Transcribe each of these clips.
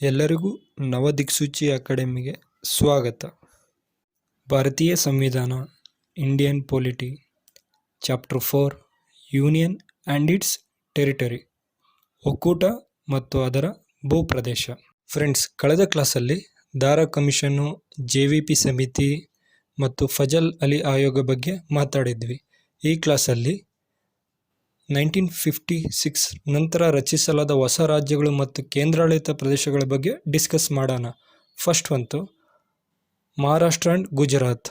ಎಲ್ಲರಿಗೂ ನವದಿಕ್ಸೂಚಿ ಅಕಾಡೆಮಿಗೆ ಸ್ವಾಗತ. ಭಾರತೀಯ ಸಂವಿಧಾನ, Indian polity, chapter 4, union and it's territory, ಒಕ್ಕೂಟ ಮತ್ತು ಅದರ ಭೂಪ್ರದೇಶ. ಫ್ರೆಂಡ್ಸ್, ಕಳೆದ ಕ್ಲಾಸಲ್ಲಿ ದಾರಾ ಕಮಿಷನ್ನು, JVP ಸಮಿತಿ ಮತ್ತು ಫಜಲ್ ಅಲಿ ಆಯೋಗ ಬಗ್ಗೆ ಮಾತಾಡಿದ್ವಿ. ಈ ಕ್ಲಾಸಲ್ಲಿ 1956 ನಂತರ ರಚಿಸಲಾದ ಹೊಸ ರಾಜ್ಯಗಳು ಮತ್ತು ಕೇಂದ್ರಾಡಳಿತ ಪ್ರದೇಶಗಳ ಬಗ್ಗೆ ಡಿಸ್ಕಸ್ ಮಾಡೋಣ. ಫಸ್ಟ್ ಒಂದು Maharashtra and Gujarat.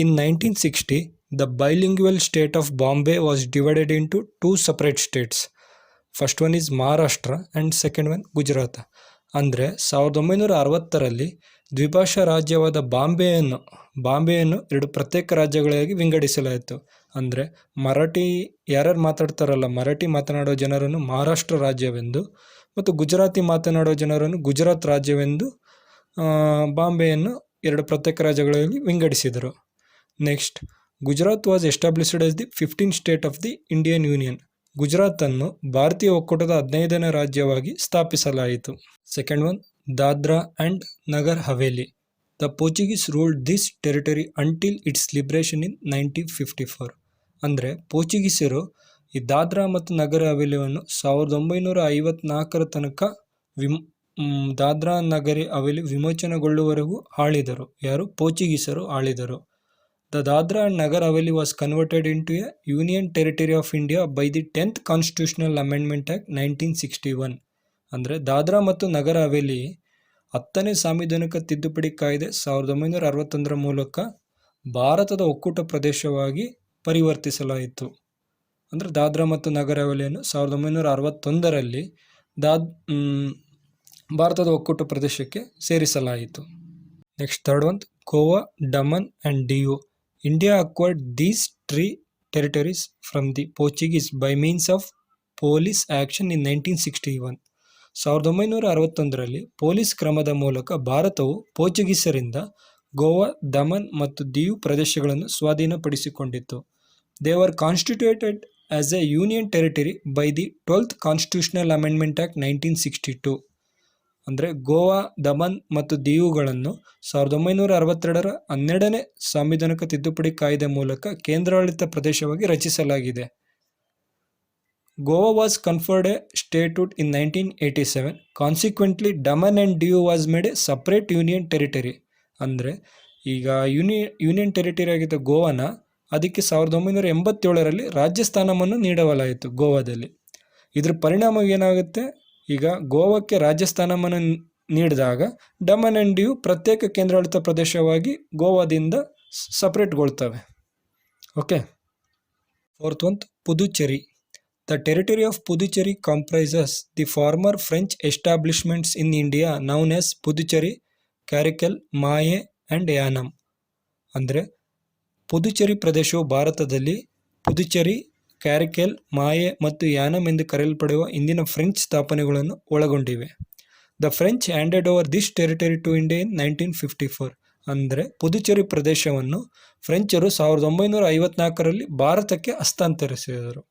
In 1960 the bilingual state of Bombay was divided into 2 separate states. First one is Maharashtra and second one Gujarat. ಅಂದರೆ 1960ರಲ್ಲಿ ದ್ವಿಭಾಷಾ ರಾಜ್ಯವಾದ ಬಾಂಬೆಯನ್ನು 2 ಪ್ರತ್ಯೇಕ ರಾಜ್ಯಗಳಾಗಿ ವಿಂಗಡಿಸಲಾಯಿತು. ಅಂದರೆ ಮರಾಠಿ ಯಾರ್ಯಾರು ಮಾತಾಡ್ತಾರಲ್ಲ, ಮರಾಠಿ ಮಾತನಾಡೋ ಜನರನ್ನು ಮಹಾರಾಷ್ಟ್ರ ರಾಜ್ಯವೆಂದು ಮತ್ತು ಗುಜರಾತಿ ಮಾತನಾಡೋ ಜನರನ್ನು ಗುಜರಾತ್ ರಾಜ್ಯವೆಂದು ಬಾಂಬೆಯನ್ನು 2 ಪ್ರತ್ಯೇಕ ರಾಜ್ಯಗಳಲ್ಲಿ ವಿಂಗಡಿಸಿದರು. Next, Gujarat was established as the 15th state of the Indian union. ಗುಜರಾತನ್ನು ಭಾರತೀಯ ಒಕ್ಕೂಟದ 15ನೇ ರಾಜ್ಯವಾಗಿ ಸ್ಥಾಪಿಸಲಾಯಿತು. Second one Dadra and Nagar Haveli. The Portuguese ruled this territory until its liberation in 1954. ಅಂದರೆ ಪೋರ್ಚುಗೀಸರು ಈ ದಾದ್ರಾ ಮತ್ತು ನಗರ ಹವೇಲಿಯನ್ನು 1954 ತನಕ ದಾದ್ರಾ ನಗರಿ ಹವೇಲಿ ವಿಮೋಚನೆಗೊಳ್ಳುವವರೆಗೂ ಆಳಿದರು. ಯಾರು? ಪೋರ್ಚುಗೀಸರು ಆಳಿದರು. The Dadra and Nagar Haveli was converted into a union territory of India by the 10th constitutional amendment act 1961. ಅಂದರೆ ದಾದ್ರಾ ಮತ್ತು ನಗರ ಹವೇಲಿ 10ನೇ ಸಾಂವಿಧಾನಿಕ ತಿದ್ದುಪಡಿ ಕಾಯ್ದೆ 1961 ಮೂಲಕ ಭಾರತದ ಒಕ್ಕೂಟ ಪ್ರದೇಶವಾಗಿ ಪರಿವರ್ತಿಸಲಾಯಿತು. ಅಂದರೆ ದಾದ್ರಾ ಮತ್ತು ನಗರ ಹವೇಲಿಯನ್ನು 1961ರಲ್ಲಿ ಭಾರತದ ಒಕ್ಕೂಟ ಪ್ರದೇಶಕ್ಕೆ ಸೇರಿಸಲಾಯಿತು. Next, third one Goa, Daman and Diu. India acquired these 3 territories from the Portuguese by means of police action in 1961. 1961ರಲ್ಲಿ ಪೊಲೀಸ್ ಕ್ರಮದ ಮೂಲಕ ಭಾರತವು ಪೋರ್ಚುಗೀಸರಿಂದ ಗೋವಾ, ದಮನ್ ಮತ್ತು ದಿಯು ಪ್ರದೇಶಗಳನ್ನು ಸ್ವಾಧೀನಪಡಿಸಿಕೊಂಡಿತು. They were constituted as a union territory by the 12th constitutional amendment act 1962. ಅಂದರೆ ಗೋವಾ, ದಮನ್ ಮತ್ತು ದಿಯುಗಳನ್ನು 1962ರ 12ನೇ ಸಾಂವಿಧಾನಿಕ ತಿದ್ದುಪಡಿ ಕಾಯ್ದೆ ಮೂಲಕ ಕೇಂದ್ರಾಡಳಿತ ಪ್ರದೇಶವಾಗಿ ರಚಿಸಲಾಗಿದೆ. Goa was conferred a statehood in 1987. Consequently, Daman and Diu was made a separate union territory. ಅಂದರೆ ಈಗ ಯೂನಿಯನ್ ಟೆರಿಟರಿ ಆಗಿದ್ದ ಗೋವಾನ ಅದಕ್ಕೆ 1987ರಲ್ಲಿ ರಾಜ್ಯ ಸ್ಥಾನವನ್ನು ನೀಡಲಾಯಿತು ಗೋವಾದಲ್ಲಿ. ಇದ್ರ ಪರಿಣಾಮ ಏನಾಗುತ್ತೆ? ಈಗ ಗೋವಾಕ್ಕೆ ರಾಜ್ಯ ಸ್ಥಾನಮಾನ ನೀಡಿದಾಗ ಡಮನ್ ಆ್ಯಂಡ್ ಡಿಯು ಪ್ರತ್ಯೇಕ ಕೇಂದ್ರಾಡಳಿತ ಪ್ರದೇಶವಾಗಿ ಗೋವಾದಿಂದ ಸಪ್ರೇಟ್ಗೊಳ್ತವೆ. Okay. Fourth one Puducherry. The territory of Puducherry comprises the former French establishments in India known as Puducherry, Karaikal, Mahe and Yanam. ಅಂದರೆ ಪುದುಚೇರಿ ಪ್ರದೇಶವು ಭಾರತದಲ್ಲಿ ಪುದುಚೇರಿ, ಕ್ಯಾರಿಕೆಲ್, ಮಾಯೆ ಮತ್ತು ಯಾನಮ್ ಎಂದು ಕರೆಯಲ್ಪಡುವ ಇಂದಿನ ಫ್ರೆಂಚ್ ಸ್ಥಾಪನೆಗಳನ್ನು ಒಳಗೊಂಡಿವೆ. The French handed over this territory to India in 1954. ಅಂದರೆ ಪುದುಚೇರಿ ಪ್ರದೇಶವನ್ನು ಫ್ರೆಂಚರು 1954ರಲ್ಲಿ ಭಾರತಕ್ಕೆ ಹಸ್ತಾಂತರಿಸಿದರು.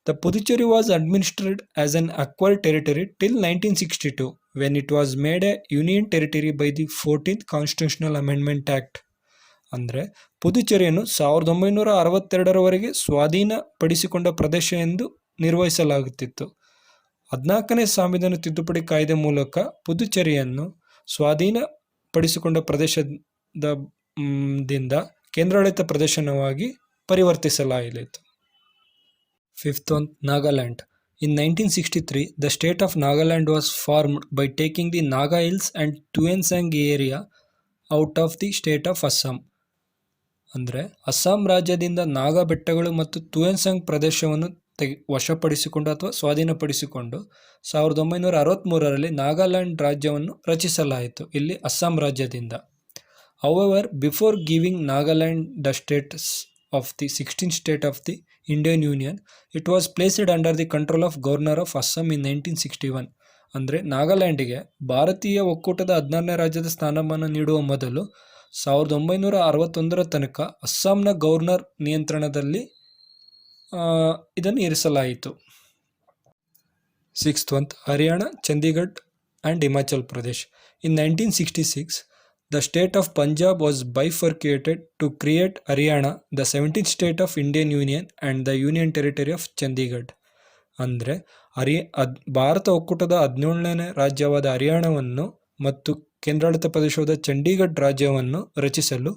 The Puducherry was administered as an acquired territory till 1962, when it was made a union territory by the 14th Constitutional Amendment Act. ಅಂದರೆ ಪುದುಚೇರಿಯನ್ನು 1962ರವರೆಗೆ ಸ್ವಾಧೀನಪಡಿಸಿಕೊಂಡ ಪ್ರದೇಶ ಎಂದು ನಿರ್ವಹಿಸಲಾಗುತ್ತಿತ್ತು. 14ನೇ ಸಾಂವಿಧಾನ ತಿದ್ದುಪಡಿ ಕಾಯ್ದೆ ಮೂಲಕ ಪುದುಚೇರಿಯನ್ನು ಸ್ವಾಧೀನಪಡಿಸಿಕೊಂಡ ಪ್ರದೇಶದಿಂದ ಕೇಂದ್ರಾಡಳಿತ ಪ್ರದೇಶವಾಗಿ ಪರಿವರ್ತಿಸಲಾಯಿತು. Fifth one, Nagaland. In 1963, the state of Nagaland was formed by taking the Naga Hills and Tuensang area out of the state of Assam. ಅಂದರೆ ಅಸ್ಸಾಂ ರಾಜ್ಯದಿಂದ ನಾಗಾ ಬೆಟ್ಟಗಳು ಮತ್ತು ತುಯೆನ್ಸಂಗ್ ಪ್ರದೇಶವನ್ನು ವಶಪಡಿಸಿಕೊಂಡು ಅಥವಾ ಸ್ವಾಧೀನಪಡಿಸಿಕೊಂಡು 1963ರಲ್ಲಿ ನಾಗಾಲ್ಯಾಂಡ್ ರಾಜ್ಯವನ್ನು ರಚಿಸಲಾಯಿತು, ಇಲ್ಲಿ ಅಸ್ಸಾಂ ರಾಜ್ಯದಿಂದ. However, before giving Nagaland the status of the 16th state of the Indian Union, it was placed under the control of Governor of Assam in 1961. ಅಂದರೆ ನಾಗಾಲ್ಯಾಂಡಿಗೆ ಭಾರತೀಯ ಒಕ್ಕೂಟದ 16ನೇ ರಾಜ್ಯದ ಸ್ಥಾನಮಾನ ನೀಡುವ ಮೊದಲು 1961ರ ತನಕ ಅಸ್ಸಾಂನ ಗವರ್ನರ್ ನಿಯಂತ್ರಣದಲ್ಲಿ ಇದನ್ನು ಇರಿಸಲಾಯಿತು. Sixth one Haryana, Chandigarh and Himachal Pradesh. In 1966, the state of Punjab was bifurcated to create Haryana, the 17th state of Indian Union and the Union Territory of Chandigarh. ಅಂದರೆ ಭಾರತ ಒಕ್ಕೂಟದ 17ನೇ ರಾಜ್ಯವಾದ ಹರಿಯಾಣವನ್ನು ಮತ್ತು ಕೇಂದ್ರಾಡಳಿತ ಪ್ರದೇಶವಾದ ಚಂಡೀಗಢ ರಾಜ್ಯವನ್ನು ರಚಿಸಲು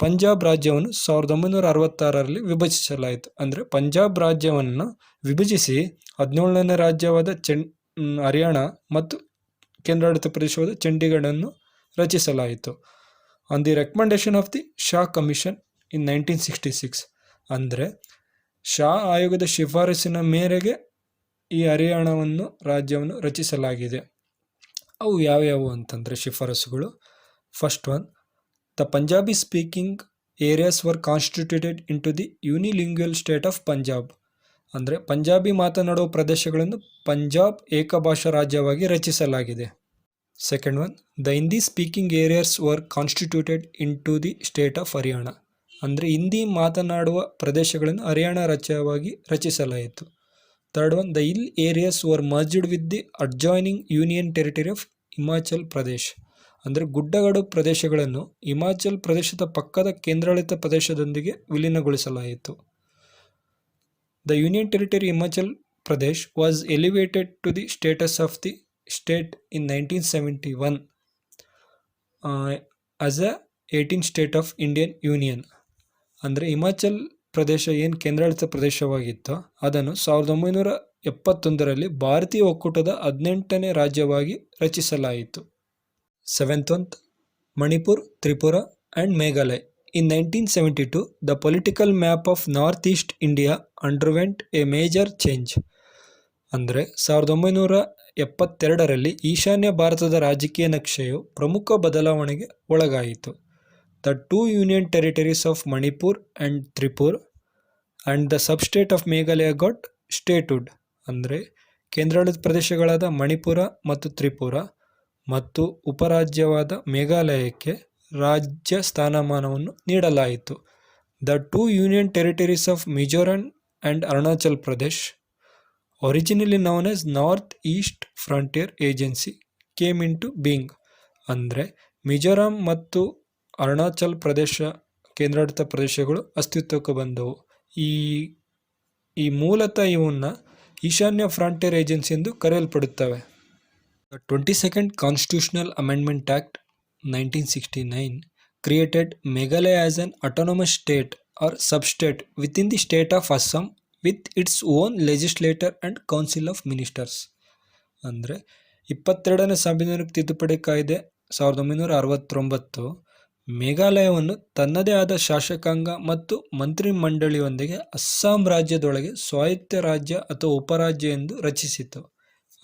ಪಂಜಾಬ್ ರಾಜ್ಯವನ್ನು 1966ರಲ್ಲಿ ವಿಭಜಿಸಲಾಯಿತು. ಅಂದರೆ ಪಂಜಾಬ್ ರಾಜ್ಯವನ್ನು ವಿಭಜಿಸಿ 17ನೇ ರಾಜ್ಯವಾದ ಹರಿಯಾಣ ಮತ್ತು ಕೇಂದ್ರಾಡಳಿತ ಪ್ರದೇಶವಾದ ಚಂಡೀಗಢನ್ನು ರಚಿಸಲಾಯಿತು. On the recommendation of the Shah commission in 1966. ಅಂದರೆ ಶಾ ಆಯೋಗದ ಶಿಫಾರಸಿನ ಮೇರೆಗೆ ಈ ಹರಿಯಾಣವನ್ನು ರಾಜ್ಯವನ್ನು ರಚಿಸಲಾಗಿದೆ. ಅವು ಯಾವ್ಯಾವು ಅಂತಂದರೆ ಶಿಫಾರಸುಗಳು. First one, the Punjabi speaking areas were constituted into the unilingual state of Punjab. ಅಂದರೆ ಪಂಜಾಬಿ ಮಾತನಾಡುವ ಪ್ರದೇಶಗಳನ್ನು ಪಂಜಾಬ್ ಏಕಭಾಷಾ ರಾಜ್ಯವಾಗಿ ರಚಿಸಲಾಗಿದೆ. Second one, the Hindi speaking areas were constituted into the state of Haryana. ಅಂದರೆ ಹಿಂದಿ ಮಾತನಾಡುವ ಪ್ರದೇಶಗಳನ್ನು ಹರಿಯಾಣ ರಾಜ್ಯವಾಗಿ ರಚಿಸಲಾಯಿತು. Third one, the hill areas were merged with the adjoining union territory of Himachal Pradesh. ಅಂದರೆ ಗುಡ್ಡಗಾಡು ಪ್ರದೇಶಗಳನ್ನು ಹಿಮಾಚಲ್ ಪ್ರದೇಶದ ಪಕ್ಕದ ಕೇಂದ್ರಾಡಳಿತ ಪ್ರದೇಶದೊಂದಿಗೆ ವಿಲೀನಗೊಳಿಸಲಾಯಿತು. The union territory Himachal Pradesh was elevated to the status of the state in 1971 as a 18th state of Indian union. ಅಂದರೆ ಹಿಮಾಚಲ್ ಪ್ರದೇಶ ಏನು ಕೇಂದ್ರಾಡಳಿತ ಪ್ರದೇಶವಾಗಿತ್ತೋ ಅದನ್ನು 1971ರಲ್ಲಿ ಭಾರತೀಯ ಒಕ್ಕೂಟದ 18ನೇ ರಾಜ್ಯವಾಗಿ ರಚಿಸಲಾಯಿತು. Seventh one, Manipur, Tripura and Meghalaya. In 1972, the political map of north East India underwent A major change. ಅಂದರೆ 1972ರಲ್ಲಿ ಈಶಾನ್ಯ ಭಾರತದ ರಾಜಕೀಯ ನಕ್ಷೆಯು ಪ್ರಮುಖ ಬದಲಾವಣೆಗೆ ಒಳಗಾಯಿತು. The two union territories of Manipur and Tripura and the substate of Meghalaya got statehood. ಅಂದರೆ ಕೇಂದ್ರಾಡಳಿತ ಪ್ರದೇಶಗಳಾದ ಮಣಿಪುರ ಮತ್ತು ತ್ರಿಪುರ ಮತ್ತು ಉಪರಾಜ್ಯವಾದ ಮೇಘಾಲಯಕ್ಕೆ ರಾಜ್ಯ ಸ್ಥಾನಮಾನವನ್ನು ನೀಡಲಾಯಿತು. The two union territories of Mizoram and Arunachal Pradesh, originally known as North East Frontier Agency, came into being. ಅಂದರೆ ಮಿಜೋರಾಂ ಮತ್ತು ಅರುಣಾಚಲ್ ಪ್ರದೇಶ ಕೇಂದ್ರಾಡಳಿತ ಪ್ರದೇಶಗಳು ಅಸ್ತಿತ್ವಕ್ಕೆ ಬಂದವು. ಈ ಮೂಲತಃ ಇವನ್ನ ಈಶಾನ್ಯ ಫ್ರಾಂಟಿಯರ್ ಏಜೆನ್ಸಿ ಎಂದು ಕರೆಯಲ್ಪಡುತ್ತವೆ. 22nd constitutional amendment act 1969 created Meghalaya as an autonomous state or substate within the state of Assam with its own legislature and council of ministers. ಅಂದರೆ 22ನೇ ಸಂವಿಧಾನಿಕ ತಿದ್ದುಪಡಿ ಕಾಯ್ದೆ 1969 ಮೇಘಾಲಯವನ್ನು ತನ್ನದೇ ಆದ ಶಾಸಕಾಂಗ ಮತ್ತು ಮಂತ್ರಿಮಂಡಳಿಯೊಂದಿಗೆ ಅಸ್ಸಾಂ ರಾಜ್ಯದೊಳಗೆ ಸ್ವಾಯತ್ತ ರಾಜ್ಯ ಅಥವಾ ಉಪರಾಜ್ಯ ಎಂದು ರಚಿಸಿತು.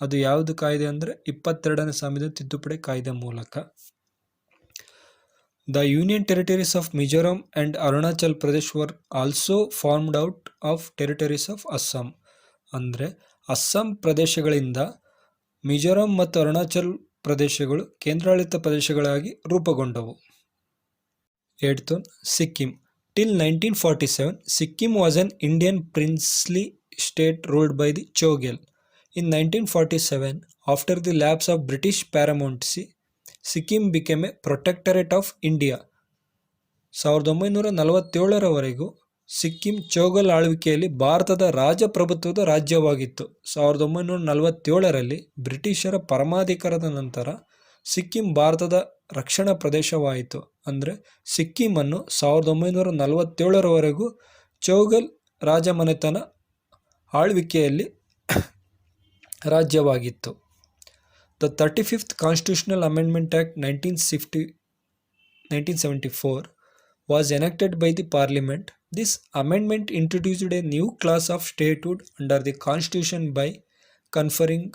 ಅದು ಯಾವುದು ಕಾಯ್ದೆ ಅಂದರೆ 22ನೇ ಸಂವಿಧಾನ ತಿದ್ದುಪಡಿ ಕಾಯ್ದೆ ಮೂಲಕ. The union territories of Mizoram and Arunachal Pradesh were also formed out of territories of Assam. ಅಂದರೆ ಅಸ್ಸಾಂ ಪ್ರದೇಶಗಳಿಂದ ಮಿಜೋರಾಂ ಮತ್ತು ಅರುಣಾಚಲ್ ಪ್ರದೇಶಗಳು ಕೇಂದ್ರಾಡಳಿತ ಪ್ರದೇಶಗಳಾಗಿ ರೂಪುಗೊಂಡವು. 8th one, Sikkim. Till 1947, Sikkim was an Indian princely state ruled by the Chogyal. In 1947, after the lapse of British paramountcy, Sikkim became a protectorate of India. 1947ರವರೆಗೂ Sikkim ಚೋಗಲ್ ಆಳ್ವಿಕೆಯಲ್ಲಿ ಭಾರತದ ರಾಜಪ್ರಭುತ್ವದ ರಾಜ್ಯವಾಗಿತ್ತು. 1947ರಲ್ಲಿ ಬ್ರಿಟಿಷರ ಪರಮಾಧಿಕಾರದ ನಂತರ ಸಿಕ್ಕಿಂ ಭಾರತದ ರಕ್ಷಣಾ ಪ್ರದೇಶವಾಯಿತು. ಅಂದರೆ ಸಿಕ್ಕಿಮನ್ನು 1947ರವರೆಗೂ ಚೋಗಲ್ ರಾಜಮನೆತನ ಆಳ್ವಿಕೆಯಲ್ಲಿ ರಾಜ್ಯವಾಗಿತ್ತು. The 35th constitutional amendment act 1974 was enacted by the Parliament. This amendment introduced a new class of statehood under the Constitution by conferring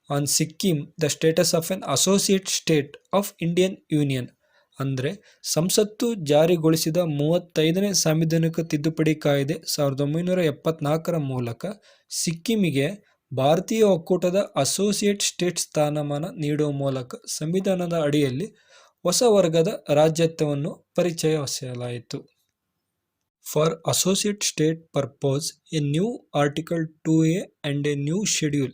on Sikkim the status of an associate state of Indian Union. ಅಂದರೆ ಸಂಸತ್ತು ಜಾರಿಗೊಳಿಸಿದ 35ನೇ ಸಾಂವಿಧಾನಿಕ ತಿದ್ದುಪಡಿ ಕಾಯ್ದೆ 1974ರ ಮೂಲಕ ಸಿಕ್ಕಿಮಿಗೆ ಭಾರತೀಯ ಒಕ್ಕೂಟದ associate state ಸ್ಥಾನಮಾನ ನೀಡುವ ಮೂಲಕ ಸಂವಿಧಾನದ ಅಡಿಯಲ್ಲಿ ಹೊಸ ವರ್ಗದ ರಾಜ್ಯತ್ವವನ್ನು ಪರಿಚಯಿಸಲಾಯಿತು. For associate state purpose a new article 2A and a new schedule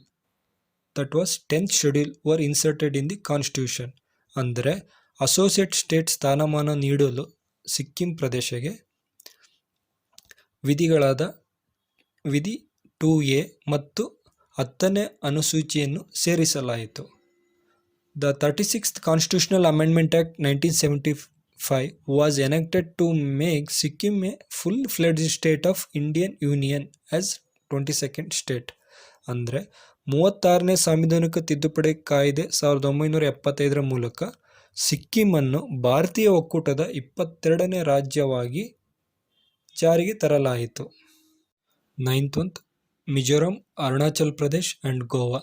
that was 10th schedule were inserted in the constitution. ಅಂದರೆ ಅಸೋಸಿಯೇಟ್ ಸ್ಟೇಟ್ ಸ್ಥಾನಮಾನ ನೀಡಲು ಸಿಕ್ಕಿಂ ಪ್ರದೇಶಕ್ಕೆ ವಿಧಿಗಳಾದ ವಿಧಿ 2A ಮತ್ತು 10ನೇ ಅನುಸೂಚಿಯನ್ನು ಸೇರಿಸಲಾಯಿತು. The 36th Constitutional Amendment Act 1975 was enacted to make Sikkim a full-fledged state of Indian Union as 22nd state. ಅಂದರೆ 36ನೇ ಸಾಂವಿಧಾನಿಕ ತಿದ್ದುಪಡಿ ಕಾಯ್ದೆ 1975ರ ಮೂಲಕ ಸಿಕ್ಕಿಮನ್ನು ಭಾರತೀಯ ಒಕ್ಕೂಟದ 22ನೇ ರಾಜ್ಯವಾಗಿ ಜಾರಿಗೆ ತರಲಾಯಿತು. 9th one, Mizoram, Arunachal Pradesh and Goa.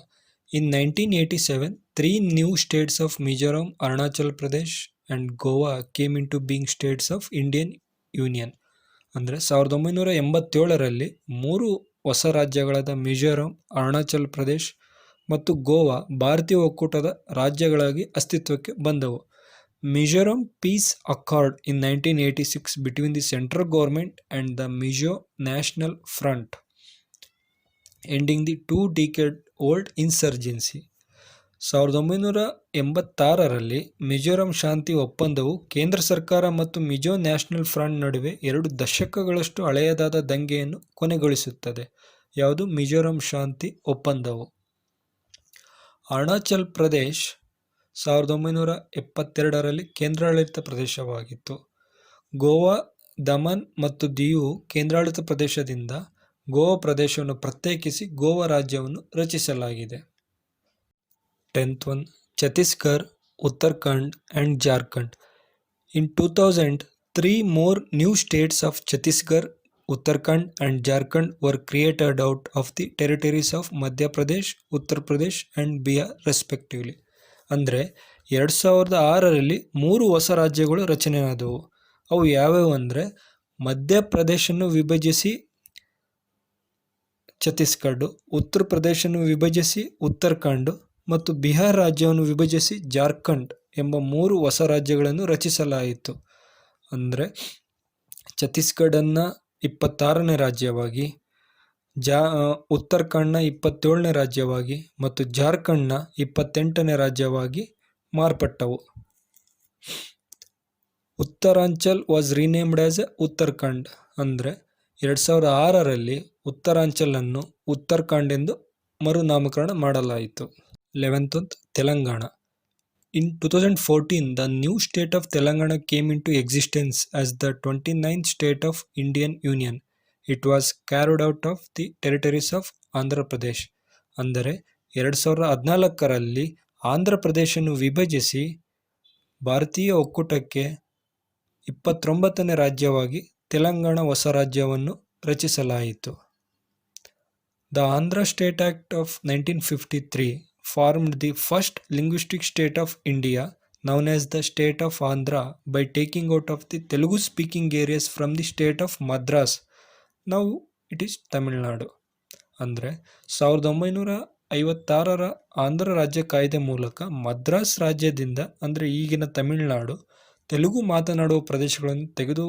In 1987, 3 new states of Mizoram, Arunachal Pradesh and Goa came into being states of Indian Union. ಅಂದರೆ 1987ರಲ್ಲಿ 3 ಹೊಸ ರಾಜ್ಯಗಳಾದ ಮಿಜೋರಾಂ, ಅರುಣಾಚಲ್ ಪ್ರದೇಶ್ ಮತ್ತು ಗೋವಾ ಭಾರತೀಯ ಒಕ್ಕೂಟದ ರಾಜ್ಯಗಳಾಗಿ ಅಸ್ತಿತ್ವಕ್ಕೆ ಬಂದವು. Mizoram peace accord in 1986 between the central government and the Mizo national front ending the 2-decade-old insurgency. 1986ರಲ್ಲಿ ಮಿಜೋರಾಂ ಶಾಂತಿ ಒಪ್ಪಂದವು ಕೇಂದ್ರ ಸರ್ಕಾರ ಮತ್ತು ಮಿಜೋ ನ್ಯಾಷನಲ್ ಫ್ರಂಟ್ ನಡುವೆ 2 ದಶಕಗಳಷ್ಟು ಹಳೆಯದಾದ ದಂಗೆಯನ್ನು ಕೊನೆಗೊಳಿಸುತ್ತದೆ. ಯಾವುದು? ಮಿಜೋರಾಂ ಶಾಂತಿ ಒಪ್ಪಂದವು. ಅರುಣಾಚಲ್ ಪ್ರದೇಶ್ 1972ರಲ್ಲಿ ಕೇಂದ್ರಾಡಳಿತ ಪ್ರದೇಶವಾಗಿತ್ತು. ಗೋವಾ, ದಮನ್ ಮತ್ತು ದಿಯು ಕೇಂದ್ರಾಡಳಿತ ಪ್ರದೇಶದಿಂದ ಗೋವಾ ಪ್ರದೇಶವನ್ನು ಪ್ರತ್ಯೇಕಿಸಿ ಗೋವಾ ರಾಜ್ಯವನ್ನು ರಚಿಸಲಾಗಿದೆ. 10th one, Chhattisgarh, Uttarakhand and Jharkhand. In 2000, 3 more new states of Chhattisgarh, Uttarakhand and Jharkhand were created out of the territories of Madhya Pradesh, Uttar Pradesh and Bihar respectively. ಅಂದರೆ 2006ರಲ್ಲಿ 3 ಹೊಸ ರಾಜ್ಯಗಳು ರಚನೆಯಾದವು. ಅವು ಯಾವ್ಯಾವು ಅಂದರೆ ಮಧ್ಯಪ್ರದೇಶನ್ನು ವಿಭಜಿಸಿ ಛತ್ತೀಸ್ಗಢ, ಉತ್ತರ ಪ್ರದೇಶವನ್ನು ವಿಭಜಿಸಿ ಉತ್ತರಾಖಂಡ್ ಮತ್ತು ಬಿಹಾರ್ ರಾಜ್ಯವನ್ನು ವಿಭಜಿಸಿ ಜಾರ್ಖಂಡ್ ಎಂಬ 3 ಹೊಸ ರಾಜ್ಯಗಳನ್ನು ರಚಿಸಲಾಯಿತು. ಅಂದರೆ ಛತ್ತೀಸ್ಗಢನ್ನು 26ನೇ ರಾಜ್ಯವಾಗಿ, ಉತ್ತರಾಖಂಡ್ನ 27ನೇ ರಾಜ್ಯವಾಗಿ ಮತ್ತು ಜಾರ್ಖಂಡ್ನ 28ನೇ ರಾಜ್ಯವಾಗಿ ಮಾರ್ಪಟ್ಟವು. Uttaranchal was renamed as a Uttarakhand. ಅಂದರೆ 2006ರಲ್ಲಿ ಉತ್ತರಾಂಚಲನ್ನು ಉತ್ತರಾಖಂಡ್ ಎಂದು ಮರುನಾಮಕರಣ ಮಾಡಲಾಯಿತು. 11th one, Telangana. In 2014, the new state of Telangana came into existence as the 29th state of Indian Union. It was carved out of the territories of Andhra Pradesh. ಅಂದರೆ 2014ರಲ್ಲಿ ಆಂಧ್ರ ಪ್ರದೇಶವನ್ನು ವಿಭಜಿಸಿ ಭಾರತೀಯ ಒಕ್ಕೂಟಕ್ಕೆ 29ನೇ ರಾಜ್ಯವಾಗಿ ತೆಲಂಗಾಣ ಹೊಸ ರಾಜ್ಯವನ್ನು ರಚಿಸಲಾಯಿತು. The Andhra State Act of 1953 formed the first linguistic state of India, known as the State of Andhra, by taking out of the Telugu-speaking areas from the state of Madras. Now it is Tamil Nadu. ಅಂದರೆ 1956ರ ಆಂಧ್ರ ರಾಜ್ಯ ಕಾಯ್ದೆ ಮೂಲಕ ಮದ್ರಾಸ್ ರಾಜ್ಯದಿಂದ, ಅಂದರೆ ಈಗಿನ ತಮಿಳುನಾಡು, ತೆಲುಗು ಮಾತನಾಡುವ ಪ್ರದೇಶಗಳನ್ನು ತೆಗೆದು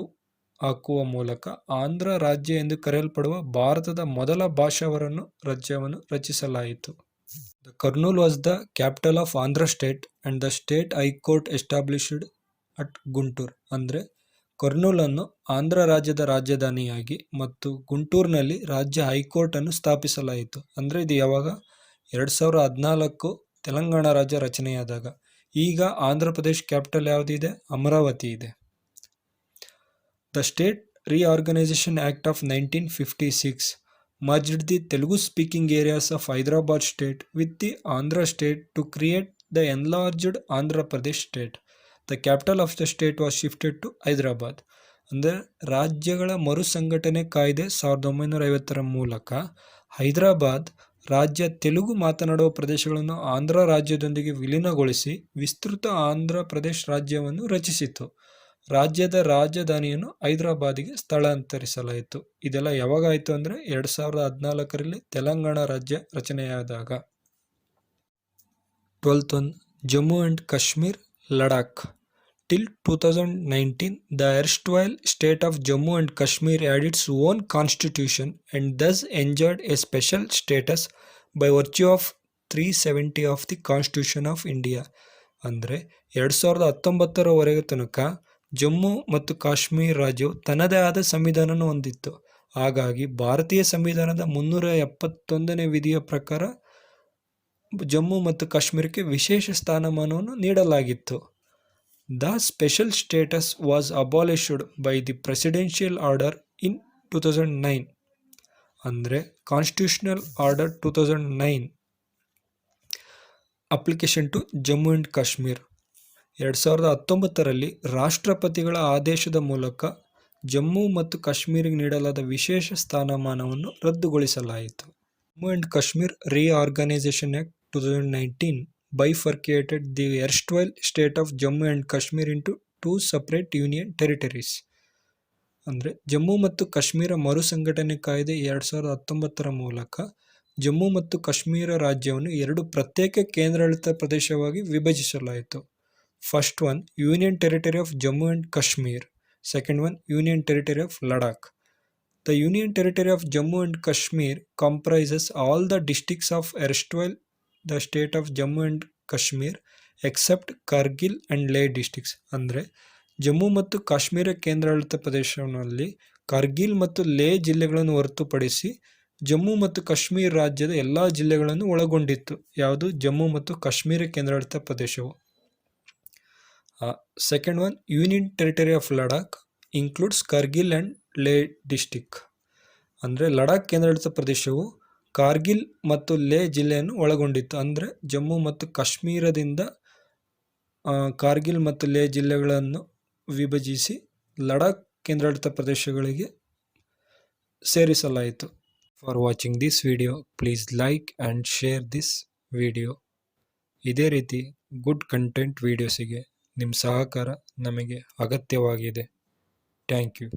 ಹಾಕುವ ಮೂಲಕ ಆಂಧ್ರ ರಾಜ್ಯ ಎಂದು ಕರೆಯಲ್ಪಡುವ ಭಾರತದ ಮೊದಲ ಭಾಷಾವರನ್ನು ರಾಜ್ಯವನ್ನು ರಚಿಸಲಾಯಿತು. The Kurnool was the capital of Andhra state and the state high court established at Guntur. ಅಂದರೆ ಕರ್ನೂಲನ್ನು ಆಂಧ್ರ ರಾಜ್ಯದ ರಾಜಧಾನಿಯಾಗಿ ಮತ್ತು ಗುಂಟೂರಿನಲ್ಲಿ ರಾಜ್ಯ ಹೈಕೋರ್ಟ್ ಅನ್ನು ಸ್ಥಾಪಿಸಲಾಯಿತು. ಅಂದರೆ ಇದು ಯಾವಾಗ? 2014 ತೆಲಂಗಾಣ ರಾಜ್ಯ ರಚನೆಯಾದಾಗ. ಈಗ ಆಂಧ್ರ ಪ್ರದೇಶ್ ಕ್ಯಾಪಿಟಲ್ ಯಾವುದಿದೆ? ಅಮರಾವತಿ ಇದೆ. The State Reorganization Act of 1956 merged the Telugu-speaking areas of Hyderabad state with the Andhra state to create the enlarged Andhra Pradesh state. The capital of the state was shifted to Hyderabad. ಅಂದರೆ ರಾಜ್ಯಗಳ ಮರುಸಂಘಟನೆ ಕಾಯ್ದೆ 1950ರ ಮೂಲಕ ಹೈದರಾಬಾದ್ ರಾಜ್ಯ ತೆಲುಗು ಮಾತನಾಡುವ ಪ್ರದೇಶಗಳನ್ನು ಆಂಧ್ರ ರಾಜ್ಯದೊಂದಿಗೆ ವಿಲೀನಗೊಳಿಸಿ ವಿಸ್ತೃತ ಆಂಧ್ರ ಪ್ರದೇಶ್ ರಾಜ್ಯವನ್ನು ರಚಿಸಿತು. ರಾಜ್ಯದ ರಾಜಧಾನಿಯನ್ನು ಹೈದರಾಬಾದಿಗೆ ಸ್ಥಳಾಂತರಿಸಲಾಯಿತು. ಇದೆಲ್ಲ ಯಾವಾಗ ಆಯಿತು ಅಂದರೆ 2014ರಲ್ಲಿ ತೆಲಂಗಾಣ ರಾಜ್ಯ ರಚನೆಯಾದಾಗ. 12th one, Jammu and Kashmir, Ladakh. Till 2019, the erstwhile state of Jammu and Kashmir had its own constitution and thus enjoyed a special status by virtue of 370 of the constitution of India. ಅಂದರೆ 2019ರವರೆಗೆ ತನಕ ಜಮ್ಮು ಮತ್ತು ಕಾಶ್ಮೀರ ರಾಜ್ಯವು ತನ್ನದೇ ಆದ ಸಂವಿಧಾನವನ್ನು ಹೊಂದಿತ್ತು. ಹಾಗಾಗಿ ಭಾರತೀಯ ಸಂವಿಧಾನದ 371ನೇ ವಿಧಿಯ ಪ್ರಕಾರ ಜಮ್ಮು ಮತ್ತು ಕಾಶ್ಮೀರಕ್ಕೆ ವಿಶೇಷ ಸ್ಥಾನಮಾನವನ್ನು ನೀಡಲಾಗಿತ್ತು. The special status was abolished by the presidential order in 2009. ಅಂದರೆ constitutional order 2009 application to Jammu and Kashmir. 2019ರಲ್ಲಿ ರಾಷ್ಟ್ರಪತಿಗಳ ಆದೇಶದ ಮೂಲಕ ಜಮ್ಮು ಮತ್ತು ಕಾಶ್ಮೀರಿಗೆ ನೀಡಲಾದ ವಿಶೇಷ ಸ್ಥಾನಮಾನವನ್ನು ರದ್ದುಗೊಳಿಸಲಾಯಿತು. Jammu and Kashmir reorganisation act 2019 bifurcated the erstwhile state of Jammu and Kashmir into 2 separate union territories. ಅಂದರೆ ಜಮ್ಮು ಮತ್ತು ಕಾಶ್ಮೀರ ಮರುಸಂಘಟನೆ ಕಾಯ್ದೆ 2019ರ ಮೂಲಕ ಜಮ್ಮು ಮತ್ತು ಕಾಶ್ಮೀರ ರಾಜ್ಯವನ್ನು 2 ಪ್ರತ್ಯೇಕ ಕೇಂದ್ರಾಡಳಿತ ಪ್ರದೇಶವಾಗಿ ವಿಭಜಿಸಲಾಯಿತು. First one union territory of Jammu and Kashmir, second one union territory of Ladakh. The Union Territory of Jammu and Kashmir comprises all the districts of erstwhile the state of Jammu and Kashmir except Kargil and Leh districts. ಅಂದರೆ ಜಮ್ಮು ಮತ್ತು ಕಾಶ್ಮೀರ ಕೇಂದ್ರಾಡಳಿತ ಪ್ರದೇಶದಲ್ಲಿ ಕಾರ್ಗಿಲ್ ಮತ್ತು ಲೇ ಜಿಲ್ಲೆಗಳನ್ನು ಹೊರತುಪಡಿಸಿ ಜಮ್ಮು ಮತ್ತು ಕಾಶ್ಮೀರ ರಾಜ್ಯದ ಎಲ್ಲ ಜಿಲ್ಲೆಗಳನ್ನು ಒಳಗೊಂಡಿತ್ತು. ಯಾವುದು? ಜಮ್ಮು ಮತ್ತು ಕಾಶ್ಮೀರ ಕೇಂದ್ರಾಡಳಿತ ಪ್ರದೇಶವು. Second one union territory of Ladakh includes Kargil and ಲೇ ಡಿಸ್ಟಿಕ್. ಅಂದರೆ ಲಡಾಖ್ ಕೇಂದ್ರಾಡಳಿತ ಪ್ರದೇಶವು ಕಾರ್ಗಿಲ್ ಮತ್ತು ಲೇ ಜಿಲ್ಲೆಯನ್ನು ಒಳಗೊಂಡಿತ್ತು. ಅಂದರೆ ಜಮ್ಮು ಮತ್ತು ಕಾಶ್ಮೀರದಿಂದ ಕಾರ್ಗಿಲ್ ಮತ್ತು ಲೇ ಜಿಲ್ಲೆಗಳನ್ನು ವಿಭಜಿಸಿ ಲಡಾಖ್ ಕೇಂದ್ರಾಡಳಿತ ಪ್ರದೇಶಗಳಿಗೆ ಸೇರಿಸಲಾಯಿತು. For watching this video please like and share this video. ಇದೇ ರೀತಿ ಗುಡ್ ಕಂಟೆಂಟ್ ವಿಡಿಯೋಸಿಗೆ ನಿಮ್ಮ ಸಹಕಾರ ನಮಗೆ ಅಗತ್ಯವಾಗಿದೆ. Thank you.